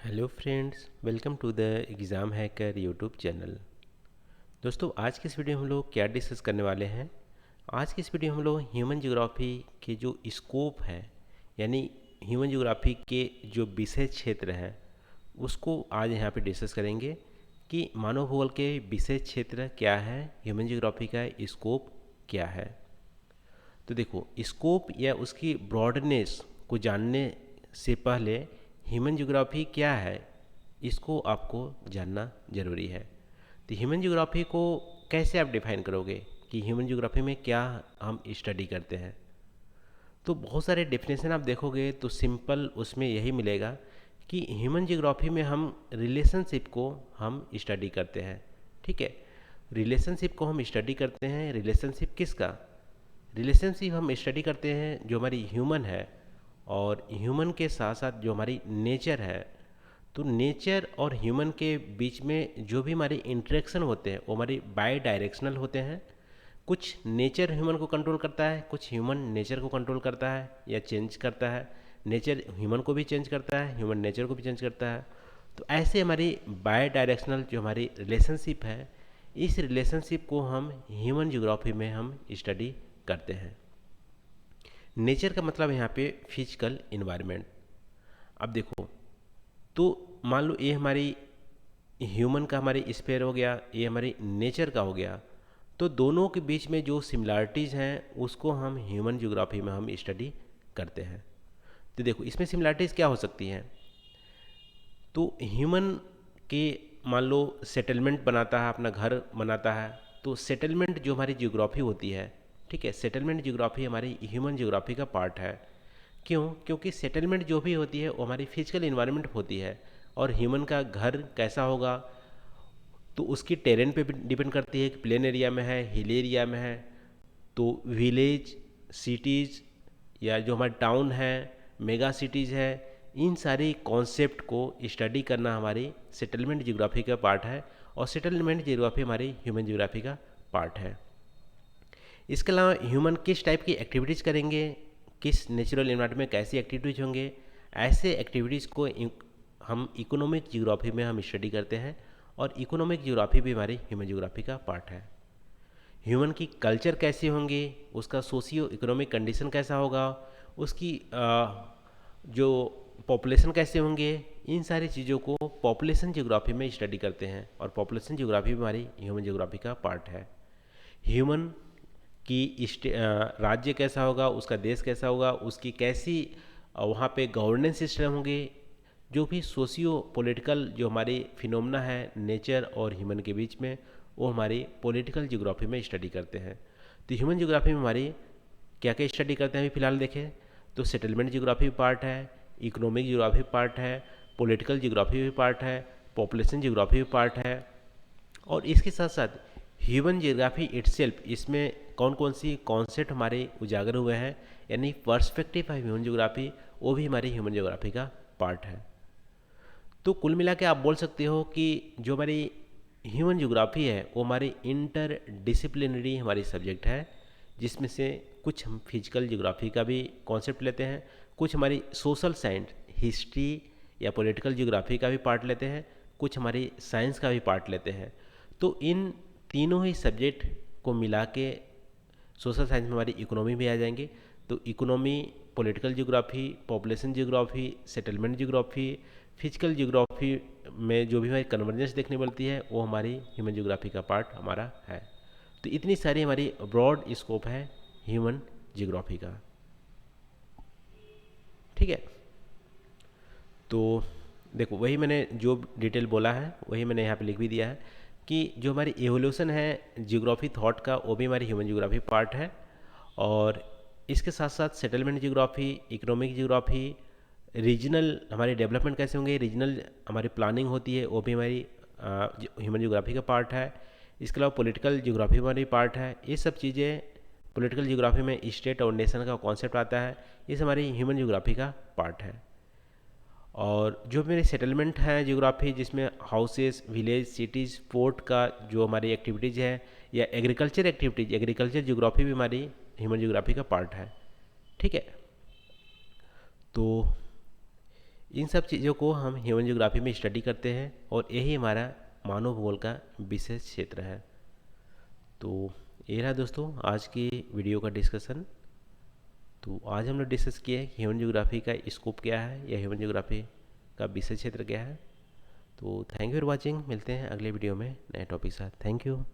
Hello friends, welcome to the exam hacker YouTube channel. दोस्तों, आज की इस वीडियो में हम लोग क्या डिस्कस करने वाले हैं। आज की इस वीडियो में हम लोग ह्यूमन ज्योग्राफी के जो स्कोप है, यानी ह्यूमन ज्योग्राफी के जो विषय क्षेत्र हैं उसको आज यहाँ पे डिस्कस करेंगे कि मानव भूगोल के विषय क्षेत्र क्या है, ह्यूमन ज्योग्राफी का स्कोप क्या है। तो देखो, स्कोप या उसकी ब्रॉडनेस को जानने से पहले ह्यूमन ज्योग्राफी क्या है इसको आपको जानना ज़रूरी है। तो ह्यूमन ज्योग्राफी को कैसे आप डिफाइन करोगे कि ह्यूमन ज्योग्राफी में क्या हम स्टडी करते हैं। तो बहुत सारे डेफिनेशन आप देखोगे तो सिंपल उसमें यही मिलेगा कि ह्यूमन ज्योग्राफी में हम रिलेशनशिप को हम स्टडी करते हैं। ठीक है, रिलेशनशिप को हम स्टडी करते हैं। रिलेशनशिप किसका? रिलेशनशिप हम स्टडी करते हैं जो हमारी ह्यूमन है और ह्यूमन के साथ साथ जो हमारी नेचर है। तो नेचर और ह्यूमन के बीच में जो भी हमारे इंटरेक्शन होते हैं वो हमारी बाई डायरेक्शनल होते हैं। कुछ नेचर ह्यूमन को कंट्रोल करता है, कुछ ह्यूमन नेचर को कंट्रोल करता है या चेंज करता है। नेचर ह्यूमन को भी चेंज करता है, ह्यूमन नेचर को भी चेंज करता है। तो ऐसे हमारी बाई डायरेक्शनल जो हमारी रिलेशनशिप है, इस रिलेशनशिप को हम ह्यूमन ज्योग्राफी में हम स्टडी करते हैं। नेचर का मतलब यहाँ पे फिजिकल इन्वायरमेंट। अब देखो, तो मान लो ये हमारी ह्यूमन का हमारी स्पेयर हो गया, ये हमारी नेचर का हो गया। तो दोनों के बीच में जो सिमिलरिटीज़ हैं उसको हम ह्यूमन ज्योग्राफी में हम स्टडी करते हैं। तो देखो, इसमें सिमिलरिटीज़ क्या हो सकती हैं। तो ह्यूमन के मान लो सेटलमेंट बनाता है, अपना घर बनाता है। तो सेटलमेंट जो हमारी ज्योग्राफी होती है, ठीक है, सेटलमेंट ज्योग्राफी हमारी ह्यूमन ज्योग्राफी का पार्ट है। क्यों? क्योंकि सेटलमेंट जो भी होती है वो हमारी फिजिकल इन्वायरमेंट होती है। और ह्यूमन का घर कैसा होगा तो उसकी टेरेन पे भी डिपेंड करती है कि प्लेन एरिया में है, हिल एरिया में है। तो विलेज, सिटीज़ या जो हमारे टाउन है, मेगा सिटीज़ है, इन सारी कॉन्सेप्ट को स्टडी करना हमारी सेटलमेंट ज्योग्राफी का पार्ट है। और सेटलमेंट ज्योग्राफी हमारी ह्यूमन ज्योग्राफी का पार्ट है। इसके अलावा ह्यूमन किस टाइप की एक्टिविटीज़ करेंगे, किस नेचुरल इन्वायरमेंट में कैसी एक्टिविटीज़ होंगे, ऐसे एक्टिविटीज़ को हम इकोनॉमिक ज्योग्राफी में हम स्टडी करते हैं। और इकोनॉमिक ज्योग्राफी भी हमारी ह्यूमन ज्योग्राफी का पार्ट है। ह्यूमन की कल्चर कैसी होंगी, उसका सोशियो इकोनॉमिक कंडीशन कैसा होगा, उसकी जो पॉपुलेशन कैसे होंगे, इन सारी चीज़ों को पॉपुलेशन ज्योग्राफी में स्टडी करते हैं। और पॉपुलेशन ज्योग्राफी भी हमारी ह्यूमन ज्योग्राफी का पार्ट है। ह्यूमन कि राज्य कैसा होगा, उसका देश कैसा होगा, उसकी कैसी वहाँ पे गवर्नेंस सिस्टम होंगे, जो भी सोशियो पॉलिटिकल जो हमारी फिनोमेना है नेचर और ह्यूमन के बीच में, वो हमारी पॉलिटिकल ज्योग्राफी में स्टडी करते हैं। तो ह्यूमन ज्योग्राफी में हमारी क्या क्या स्टडी करते हैं अभी फिलहाल देखें तो सेटलमेंट ज्योग्राफी पार्ट है, इकोनॉमिक ज्योग्राफी पार्ट है, पॉलिटिकल ज्योग्राफी भी पार्ट है, पॉपुलेशन ज्योग्राफी भी पार्ट है। और इसके साथ साथ ह्यूमन ज्योग्राफी इटसेल्फ, इसमें कौन कौन सी कॉन्सेप्ट हमारे उजागर हुए हैं, यानी पर्सपेक्टिव ऑफ ह्यूमन ज्योग्राफी, वो भी हमारी ह्यूमन ज्योग्राफी का पार्ट है। तो कुल मिला के आप बोल सकते हो कि जो हमारी ह्यूमन ज्योग्राफी है वो हमारी इंटर डिसिप्लिनरी हमारी सब्जेक्ट है, जिसमें से कुछ हम फिजिकल ज्योग्राफी का भी कॉन्सेप्ट लेते हैं, कुछ हमारी सोशल साइंस, हिस्ट्री या पॉलिटिकल ज्योग्राफी का भी पार्ट लेते हैं, कुछ हमारी साइंस का भी पार्ट लेते हैं। तो इन तीनों ही सब्जेक्ट को मिला के सोशल साइंस में हमारी इकोनॉमी भी आ जाएंगे। तो economy, political geography, population geography, settlement geography, physical geography में जो भी हमारी कन्वर्जेंस देखने मिलती है वो हमारी ह्यूमन ज्योग्राफी का पार्ट हमारा है। तो इतनी सारी हमारी ब्रॉड स्कोप है ह्यूमन ज्योग्राफी का। ठीक है, तो देखो, वही मैंने जो डिटेल बोला है वही मैंने यहाँ पे लिख भी दिया है कि जो हमारी एवोल्यूशन है ज्योग्राफी थॉट का, वो भी हमारी ह्यूमन ज्योग्राफी पार्ट है। और इसके साथ साथ settlement geography, economic geography, regional हमारे डेवलपमेंट कैसे होंगे, रीजनल हमारी प्लानिंग होती है वो भी हमारी ह्यूमन ज्योग्राफी का पार्ट है। इसके अलावा पॉलिटिकल ज्योग्राफी हमारी पार्ट है। ये सब चीज़ें, पॉलिटिकल ज्योग्राफी में स्टेट और नेशन का कॉन्सेप्ट आता है, ये हमारी ह्यूमन ज्योग्राफी का पार्ट है। और जो मेरे सेटलमेंट है ज्योग्राफी, जिसमें हाउसेस, विलेज, सिटीज़, पोर्ट का जो हमारी एक्टिविटीज़ है, या एग्रीकल्चर एक्टिविटीज़, एग्रीकल्चर ज्योग्राफी भी हमारी ह्यूमन ज्योग्राफी का पार्ट है। ठीक है, तो इन सब चीज़ों को हम ह्यूमन ज्योग्राफी में स्टडी करते हैं और यही हमारा मानव भूगोल का विशेष क्षेत्र है। तो ये रहा दोस्तों आज की वीडियो का डिस्कशन। तो आज हम लोग डिस्कस किए हैं ह्यूमन ज्योग्राफी का स्कोप क्या है या ह्यूमन ज्योग्राफी का विषय क्षेत्र क्या है। तो थैंक यू फॉर वॉचिंग, मिलते हैं अगले वीडियो में नए टॉपिक के साथ। Thank you.